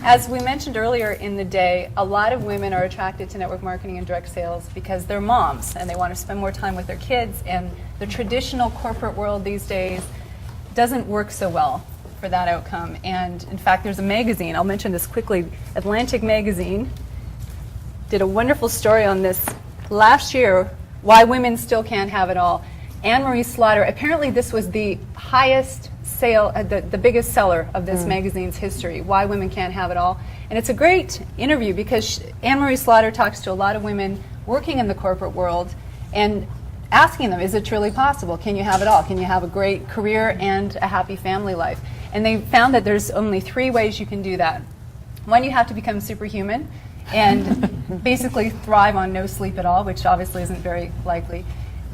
as we mentioned earlier in the day, a lot of women are attracted to network marketing and direct sales because they're moms and they want to spend more time with their kids, and the traditional corporate world these days doesn't work so well for that outcome. And in fact, there's a magazine, I'll mention this quickly, Atlantic Magazine did a wonderful story on this last year, why women still can't have it all. Anne-Marie Slaughter, apparently this was the highest sale, the biggest seller of this magazine's history, Why Women Can't Have It All. And it's a great interview because Anne-Marie Slaughter talks to a lot of women working in the corporate world and asking them, is it truly possible? Can you have it all? Can you have a great career and a happy family life? And they found that there's only 3 ways you can do that. One, you have to become superhuman and basically thrive on no sleep at all, which obviously isn't very likely.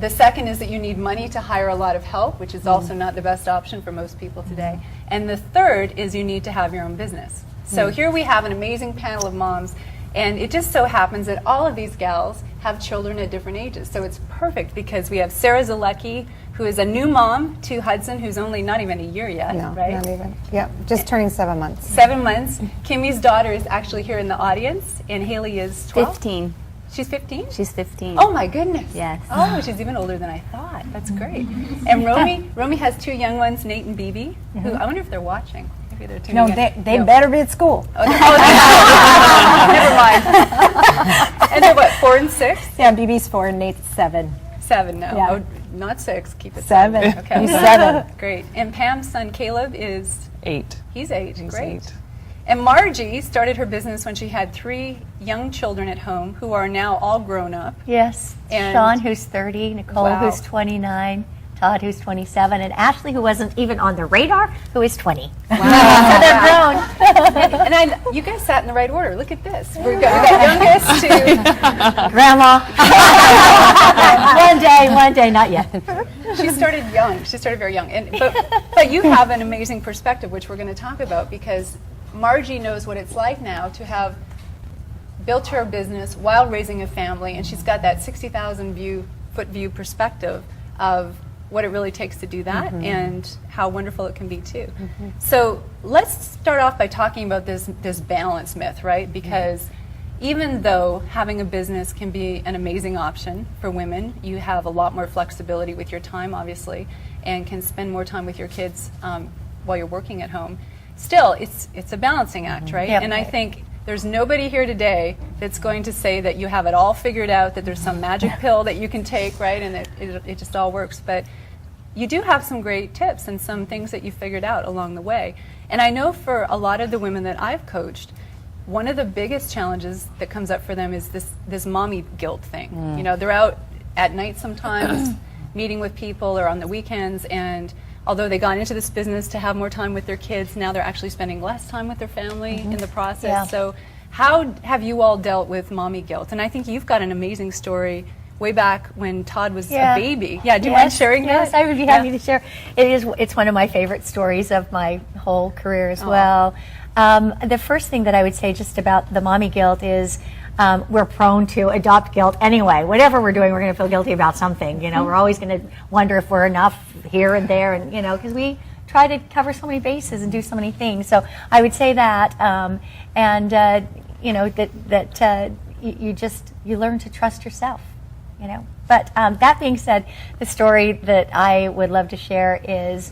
The second is that you need money to hire a lot of help, which is also not the best option for most people today. And the third is you need to have your own business. So here we have an amazing panel of moms, and it just so happens that all of these gals have children at different ages. So it's perfect because we have Sarah Zalecki, who is a new mom to Hudson, who's only not even a year yet, No, right? not even. Yep, just turning 7 months. 7 months. Kimmy's daughter is actually here in the audience, and Haley is 12? 15. She's 15? She's 15. Oh my goodness. Yes. Oh, she's even older than I thought. That's great. And Romy has 2 young ones, Nate and Bibi, who I wonder if they're watching. Maybe they're tuning No, in. they better be at school. Oh, never mind. And they're what, 4 and 6? Yeah, BB's 4 and Nate's 7. 7, no. Yeah. Oh, not 6. Keep it 7. Okay. He's 7. Great. And Pam's son Caleb is 8. He's 8. He's Great. 8. And Margie started her business when she had 3 young children at home who are now all grown up. Yes. And Sean, who's 30, Nicole, Wow. who's 29, Todd, who's 27, and Ashley, who wasn't even on the radar, who is 20. Wow. So they're grown. And you guys sat in the right order. Look at this. We got youngest to Grandma. One day, not yet. She started young. She started very young. But you have an amazing perspective, which we're going to talk about, because Margie knows what it's like now to have built her business while raising a family, and she's got that 60,000 foot view perspective of what it really takes to do that and how wonderful it can be too. So let's start off by talking about this balance myth, right? Because even though having a business can be an amazing option for women, you have a lot more flexibility with your time, obviously, and can spend more time with your kids while you're working at home. Still, it's a balancing act, right? Yep. And I think there's nobody here today that's going to say that you have it all figured out, that there's some magic pill that you can take, right, and that it just all works. But you do have some great tips and some things that you figured out along the way. And I know for a lot of the women that I've coached, one of the biggest challenges that comes up for them is this mommy guilt thing. You know, they're out at night sometimes meeting with people or on the weekends, and although they got into this business to have more time with their kids, now they're actually spending less time with their family in the process. Yeah. So how have you all dealt with mommy guilt? And I think you've got an amazing story way back when Todd was a baby. Yeah, do you mind sharing that? Yes, I would be happy to share. It's one of my favorite stories of my whole career as well. The first thing that I would say just about the mommy guilt is we're prone to adopt guilt anyway. Whatever we're doing, we're going to feel guilty about something. You know, we're always going to wonder if we're enough here and there, and you know, because we try to cover so many bases and do so many things. So I would say that, you know, that you learn to trust yourself. You know, but that being said, the story that I would love to share is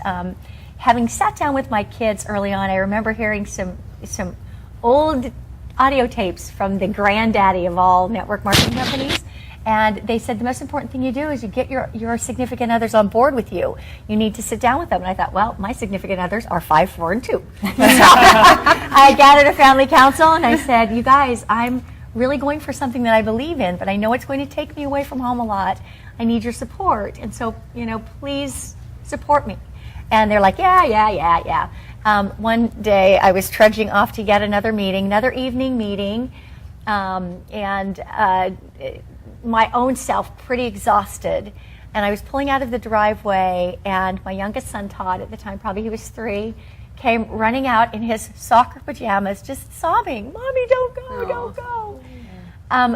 having sat down with my kids early on. I remember hearing some old audio tapes from the granddaddy of all network marketing companies, and they said the most important thing you do is you get your significant others on board with you. You need to sit down with them. And I thought, well, my significant others are 5, 4, and 2. So I gathered a family council and I said, you guys, I'm really going for something that I believe in, but I know it's going to take me away from home a lot. I need your support, and so, you know, please support me. And they're like, yeah. One day I was trudging off to yet another meeting, another evening meeting, and my own self pretty exhausted. And I was pulling out of the driveway, and my youngest son, Todd, at the time, probably he was 3, came running out in his soccer pajamas, just sobbing, "Mommy, don't go, don't go."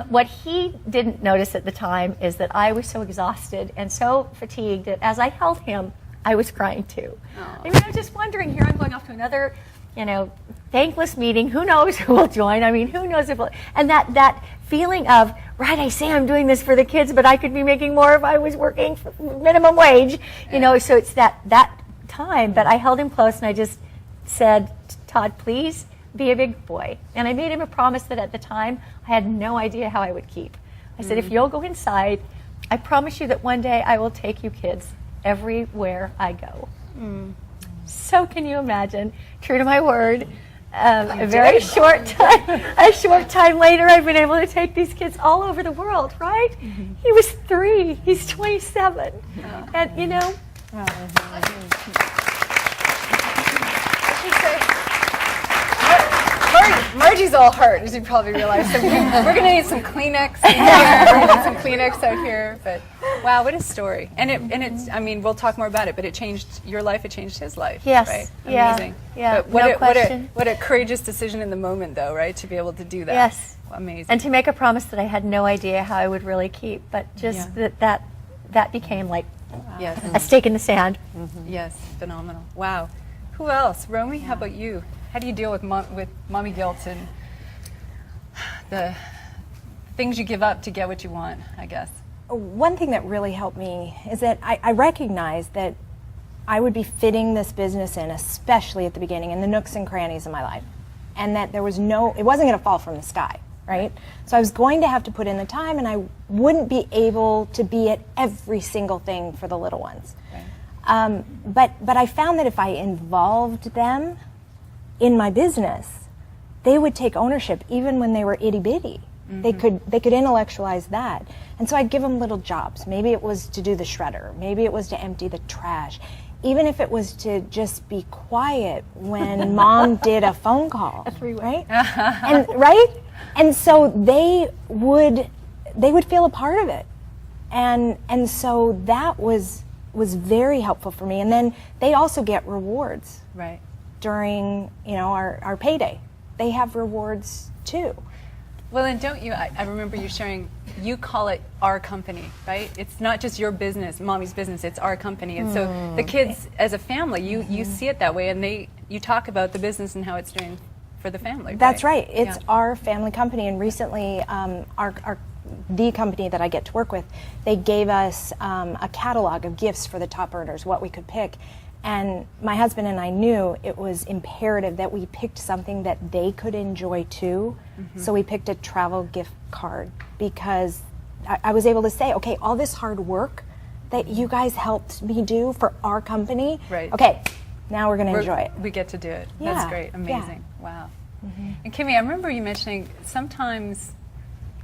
What he didn't notice at the time is that I was so exhausted and so fatigued that as I held him, I was crying too. I mean, I was just wondering, here I'm going off to another, you know, thankless meeting. Who knows who will join? I mean, who knows if we'll, and that feeling of, right, I say I'm doing this for the kids, but I could be making more if I was working for minimum wage, you know, so it's that time. But I held him close and I just said, Todd, please be a big boy. And I made him a promise that at the time I had no idea how I would keep. I said, if you'll go inside, I promise you that one day I will take you kids everywhere I go. So can you imagine? True to my word, a very short time later, I've been able to take these kids all over the world. Right? He was 3. He's 27, and you know. Margie's all hurt, as you probably realize. So we're going to need some Kleenex in here. We're going to need some Kleenex out here. But wow, what a story! And it's. I mean, we'll talk more about it. But it changed your life. It changed his life. Yes. Right? Yeah. Amazing. Yeah. But No question. what a courageous decision in the moment, though, right? To be able to do that. Yes. Amazing. And to make a promise that I had no idea how I would really keep, but just that became like yes. a stake in the sand. Yes. Phenomenal. Wow. Who else? Romy, how about you? How do you deal with mommy guilt and the things you give up to get what you want, I guess? One thing that really helped me is that I recognized that I would be fitting this business in, especially at the beginning, in the nooks and crannies of my life. And that it wasn't going to fall from the sky, right? So I was going to have to put in the time, and I wouldn't be able to be at every single thing for the little ones. Right. But I found that if I involved them in my business, they would take ownership even when they were itty bitty. They could intellectualize that. And so I'd give them little jobs. Maybe it was to do the shredder. Maybe it was to empty the trash. Even if it was to just be quiet when mom did a phone call. Right? And so they would feel a part of it. And so that was very helpful for me. And then they also get rewards. Right. During, our payday. They have rewards too. Well, and don't you, I remember you sharing, you call it our company, right? It's not just your business, mommy's business, it's our company. And so the kids, as a family, you see it that way, and you talk about the business and how it's doing for the family. That's right. It's our family company, and recently the company that I get to work with, they gave us a catalog of gifts for the top earners, what we could pick. And my husband and I knew it was imperative that we picked something that they could enjoy too. So we picked a travel gift card, because I was able to say, okay, all this hard work that you guys helped me do for our company, right. Okay, now we're going to enjoy it. We get to do it. Yeah. That's great. Amazing. Yeah. Wow. And Kimmy, I remember you mentioning sometimes,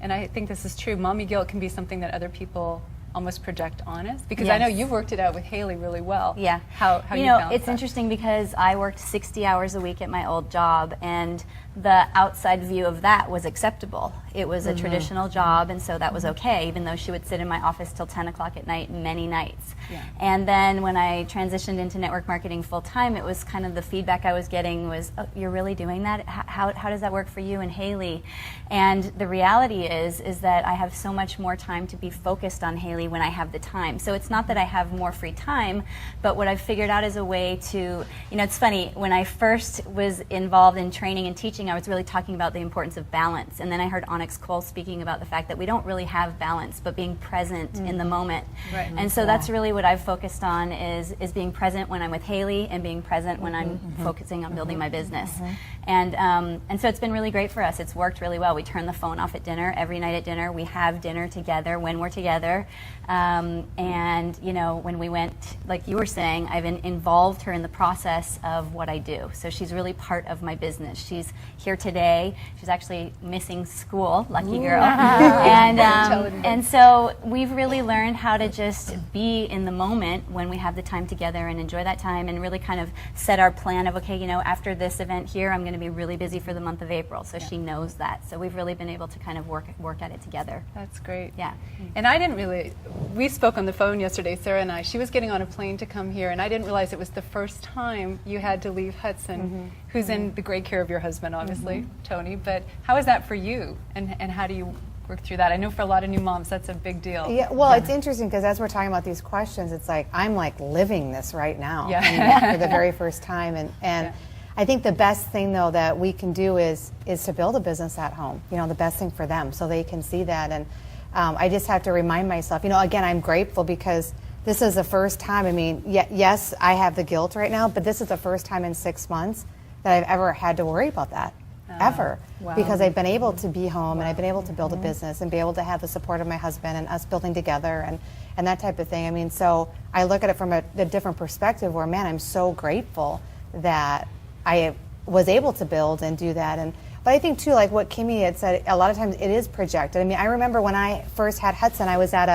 and I think this is true, mommy guilt can be something that other people almost project on us, because I know you've worked it out with Haley really well. Yeah. How you know, balance it's that. interesting because I worked 60 hours a week at my old job, and the outside view of that was acceptable. It was a traditional job, and so that was okay, even though she would sit in my office till 10 o'clock at night many nights. Yeah. And then when I transitioned into network marketing full time, it was kind of the feedback I was getting was, oh, you're really doing that? How does that work for you and Haley? And the reality is that I have so much more time to be focused on Haley when I have the time. So it's not that I have more free time, but what I've figured out is a way to, it's funny, when I first was involved in training and teaching, I was really talking about the importance of balance. And then I heard Onyx Cole speaking about the fact that we don't really have balance, but being present in the moment. Right. And so that's really what I've focused on is being present when I'm with Haley and being present when I'm focusing on building my business. And so it's been really great for us. It's worked really well. We turn the phone off at dinner. Every night at dinner, we have dinner together when we're together. And when we went, like you were saying, I've involved her in the process of what I do. So she's really part of my business. She's here today. She's actually missing school, lucky girl. And so we've really learned how to just be in the moment when we have the time together and enjoy that time, and really kind of set our plan of, okay, after this event here, I'm going to be really busy for the month of April. So she knows that. So we've really been able to kind of work at it together. That's great. Yeah. And I didn't really, we spoke on the phone yesterday, Sarah and I. She was getting on a plane to come here, and I didn't realize it was the first time you had to leave Hudson, who's in the great care of your husband, obviously, Tony. But how is that for you, and how do you work through that? I know for a lot of new moms, that's a big deal. Yeah, well, it's interesting because as we're talking about these questions, it's like I'm like living this right now for the very first time, and I think the best thing though that we can do is to build a business at home. You know, the best thing for them, so they can see that. And I just have to remind myself, you know, again, I'm grateful because this is the first time. I mean, yes, I have the guilt right now, but this is the first time in 6 months that I've ever had to worry about that. Ever. Wow. Because I've been able to be home and I've been able to build a business and be able to have the support of my husband and us building together and that type of thing. I mean, so I look at it from a different perspective where, man, I'm so grateful that I was able to build and do that. But I think too, like what Kimmy had said, a lot of times it is projected. I mean, I remember when I first had Hudson, I was at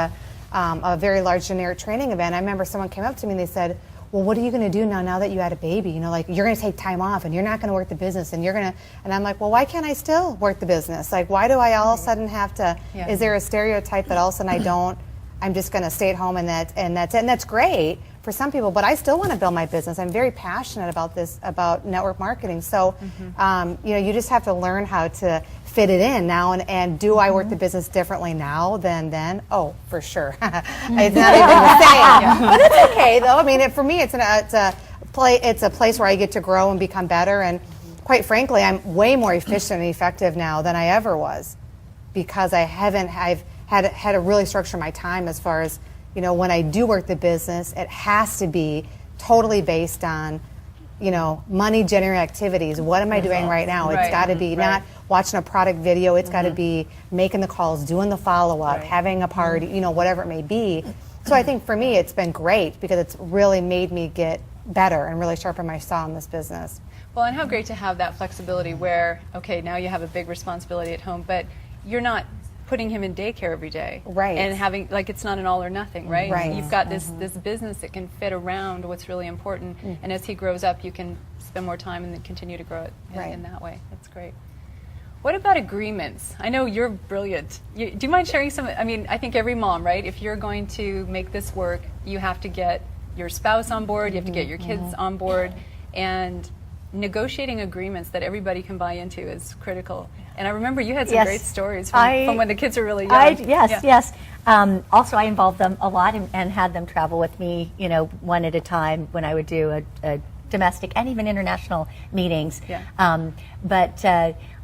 a very large generic training event. I remember someone came up to me and they said, well, what are you going to do now that you had a baby? You know, like you're going to take time off and you're not going to work the business and and I'm like, well, why can't I still work the business? Like, why do I all of a sudden have to, is there a stereotype that all of a sudden I'm just going to stay at home and that's it. And that's great for some people, but I still want to build my business. I'm very passionate about network marketing. So, you know, you just have to learn how to fit it in now. And do I work the business differently now than then? Oh, for sure. It's not even the same, but it's okay though. I mean, for me, it's a place where I get to grow and become better. And quite frankly, I'm way more efficient and effective now than I ever was because I've had to really structure my time as far as, you know, when I do work the business, it has to be totally based on, you know, money generating activities. What am I doing right now? It's got to be not watching a product video. It's got to be making the calls, doing the follow-up, having a party, you know, whatever it may be. So I think for me, it's been great because it's really made me get better and really sharpen my saw in this business. Well, and how great to have that flexibility where, okay, now you have a big responsibility at home, but you're not putting him in daycare every day, right? And having, like, it's not an all or nothing, right? Right. You've got this business that can fit around what's really important, and as he grows up, you can spend more time and then continue to grow it in that way. That's great. What about agreements? I know you're brilliant. Do you mind sharing some? I mean, I think every mom, right? If you're going to make this work, you have to get your spouse on board, you have to get your kids on board, and negotiating agreements that everybody can buy into is critical. And I remember you had some great stories from when the kids were really young. Yes. Also, I involved them a lot and had them travel with me, you know, one at a time when I would do a domestic and even international meetings. Yeah. But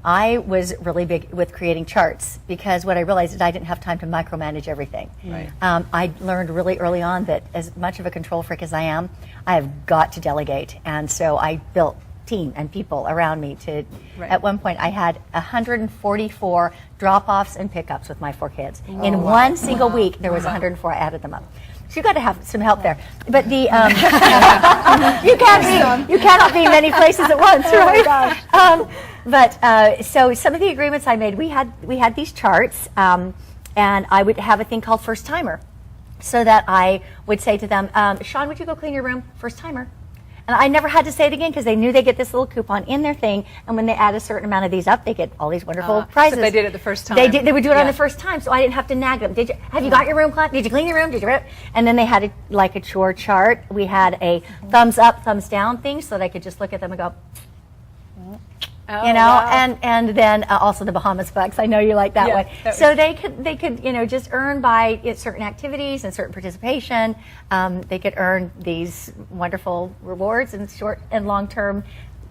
I was really big with creating charts because what I realized is I didn't have time to micromanage everything. Right. I learned really early on that as much of a control freak as I am, I have got to delegate. And so I built team and people around me to, at one point I had 144 drop-offs and pickups with my 4 kids. In one single week, there was 104, I added them up. So you got to have some help there. But the, you cannot be in many places at once, right? But so some of the agreements I made, we had these charts, and I would have a thing called first timer. So that I would say to them, Sean, would you go clean your room? First timer. And I never had to say it again because they knew they get this little coupon in their thing, and when they add a certain amount of these up, they get all these wonderful prizes. So they did it the first time. They would do it on the first time, so I didn't have to nag them. Have you got your room clean? Did you clean your room? Did you? And then they had like a chore chart. We had a thumbs up, thumbs down thing, so that I could just look at them and go, you know, and then also the Bahamas bucks. I know you like that one. So they could you know, just earn by certain activities and certain participation. They could earn these wonderful rewards and short and long term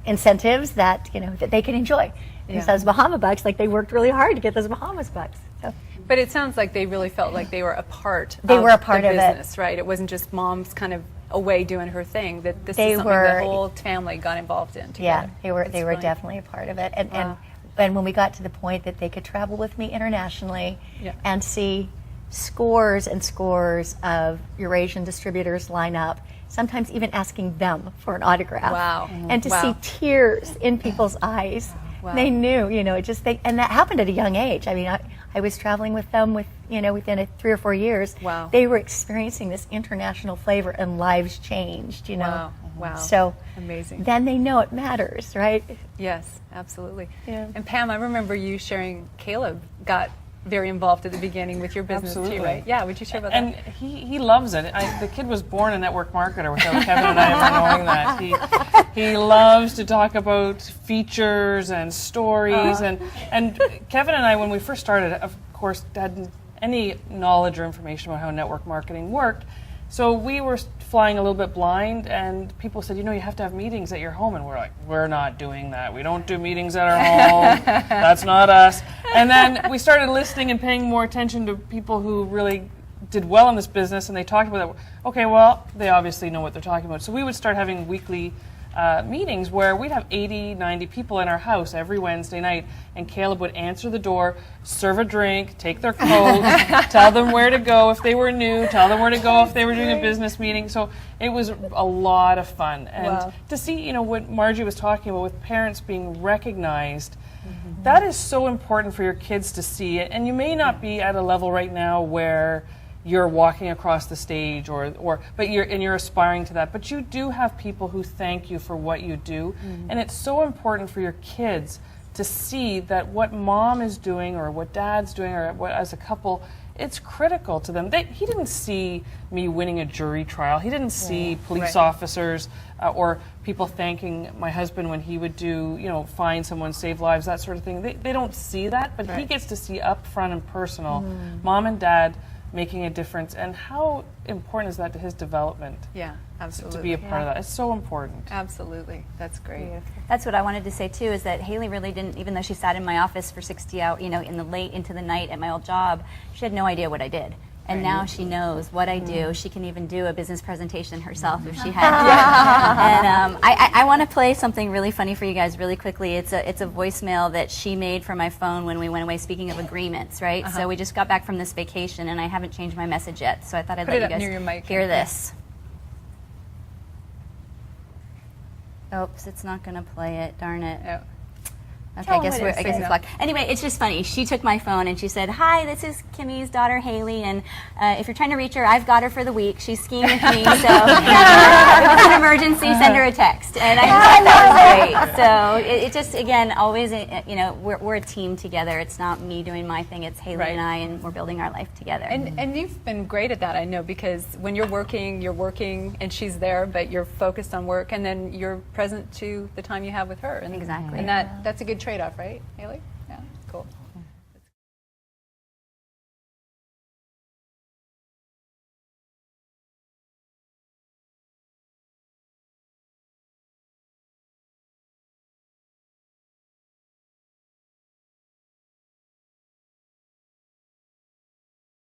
incentives that, you know, that they can enjoy. Because those Bahama bucks, like, they worked really hard to get those Bahamas bucks. So. But it sounds like they really felt like they were a part of the business, right? It wasn't just mom's kind of away doing her thing, that this is something the whole family got involved in together. Yeah, they were definitely a part of it. And when we got to the point that they could travel with me internationally and see scores and scores of Eurasian distributors line up, sometimes even asking them for an autograph. Wow. And to see tears in people's eyes. Wow. They knew, you know, and that happened at a young age. I mean, I was traveling with them within 3 or 4 years. Wow. They were experiencing this international flavor and lives changed, you know. Wow. So amazing. Then they know it matters, right? Yes, absolutely. Yeah. And Pam, I remember you sharing Caleb got very involved at the beginning with your business too, right? Yeah, would you share about that? And he loves it. The kid was born a network marketer without Kevin and I ever knowing that. He loves to talk about features and stories, and Kevin and I, when we first started, of course, hadn't any knowledge or information about how network marketing worked. So we were flying a little bit blind, and people said, you have to have meetings at your home. And we're like, we're not doing that. We don't do meetings at our home. That's not us. And then we started listening and paying more attention to people who really did well in this business, and they talked about it. Okay, well, they obviously know what they're talking about. So we would start having weekly meetings where we'd have 80, 90 people in our house every Wednesday night, and Caleb would answer the door, serve a drink, take their coat, tell them where to go if they were new, tell them where to go if they were doing a business meeting. So it was a lot of fun. And to see, what Margie was talking about with parents being recognized, that is so important for your kids to see it. And you may not be at a level right now where you're walking across the stage but you're aspiring to that, but you do have people who thank you for what you do. And it's so important for your kids to see that what mom is doing or what dad's doing or what as a couple, it's critical to them. He didn't see me winning a jury trial. He didn't see police officers or people thanking my husband when he would do, find someone, save lives, that sort of thing. They don't see that, but he gets to see up front and personal, mom and dad making a difference. And how important is that to his development? Yeah, absolutely. To be a part of that. It's so important. Absolutely. That's great. That's what I wanted to say too, is that Haley really didn't, even though she sat in my office for 60 hours, in the late into the night at my old job, she had no idea what I did. And now she knows what I do. She can even do a business presentation herself if she had to. And I want to play something really funny for you guys really quickly. It's a voicemail that she made from my phone when we went away, speaking of agreements, right? So we just got back from this vacation, and I haven't changed my message yet. So I thought I'd let you guys hear this. Oops, it's not going to play it. Darn it. Oh. Okay, I guess it's blocked. Anyway, it's just funny. She took my phone and she said, "Hi, this is Kimmy's daughter, Haley, and if you're trying to reach her, I've got her for the week. She's skiing with me, so if it's an emergency, send her a text." And I thought that was great. So it just, again, always, we're a team together. It's not me doing my thing. It's Haley and I, and we're building our life together. And you've been great at that, I know, because when you're working, and she's there, but you're focused on work, and then you're present to the time you have with her. And, Exactly. And that's a good trade-off, right, Haley? Yeah, cool.